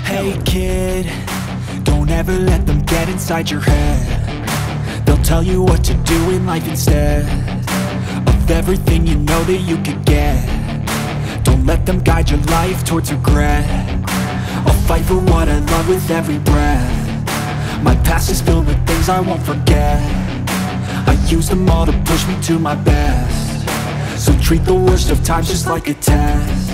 Hey kid, don't ever let them get inside your head. They'll tell you what to do in life instead of everything you know that you could get. Don't let them guide your life towards regret. I'll fight for what I love with every breath. My past is filled with things I won't forget. I use them all to push me to my best. So treat the worst of times just like a test.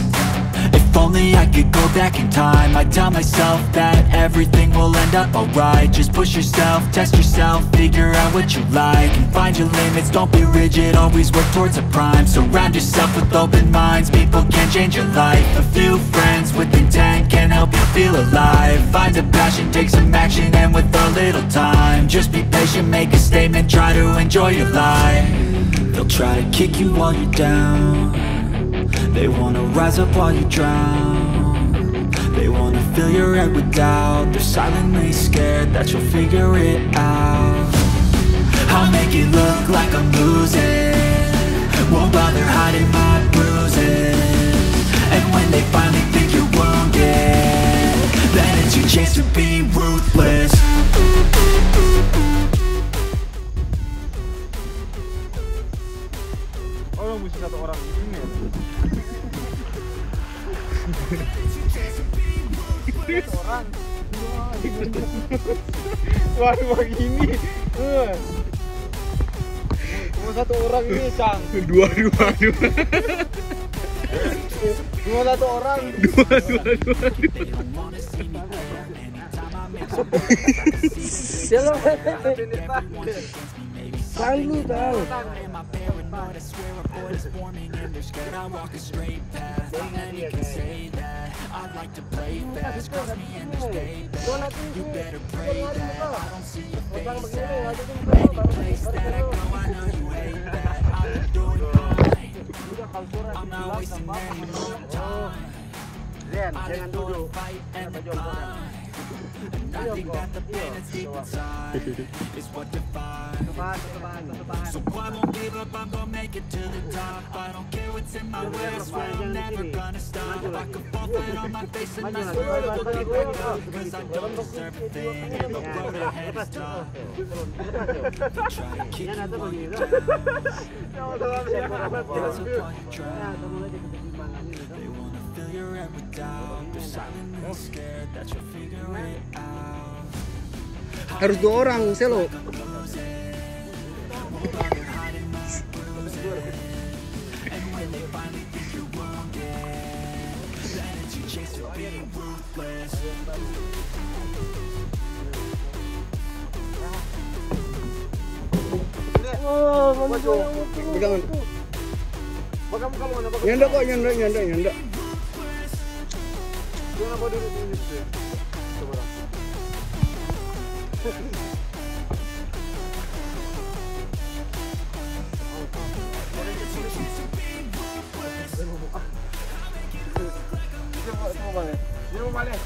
If only I could go back in time, I'd tell myself that everything will end up alright. Just push yourself, test yourself, figure out what you like, and find your limits, don't be rigid, always work towards a prime. Surround yourself with open minds, people can change your life. A few friends with intent can help you feel alive. Find a passion, take some action, and with a little time, just be patient, make a statement, try to enjoy your life. They'll try to kick you while you're down. They wanna rise up while you drown. They wanna fill your head with doubt. They're silently scared that you'll figure it out. I'll make it look like I'm losing, won't bother hiding my bruises. And when they finally think you're wounded, then it's your chance to be ruthless. Oh, mesti satu orang di sini. Orang wah gini cuma satu orang ini Cang dua cuma satu orang dua Selalu tahu. Jangan duduk. I think that the pain is deep inside is what defines. So I won't give up, I'm gonna make it to the top. I don't care what's in my way, I swear I'm never gonna stop. I could fall flat on my face and I swear I will get back up, cause I don't deserve a thing and the road ahead is tough. Try to kick you while you're down. They wanna fill your head with doubt. They're silently scared that you'll figure it out. Harus 2 orang, selo. Pegangan. Nyanda kok, nyanda. Jangan apa dulu ini. Coba. Ini mau balik.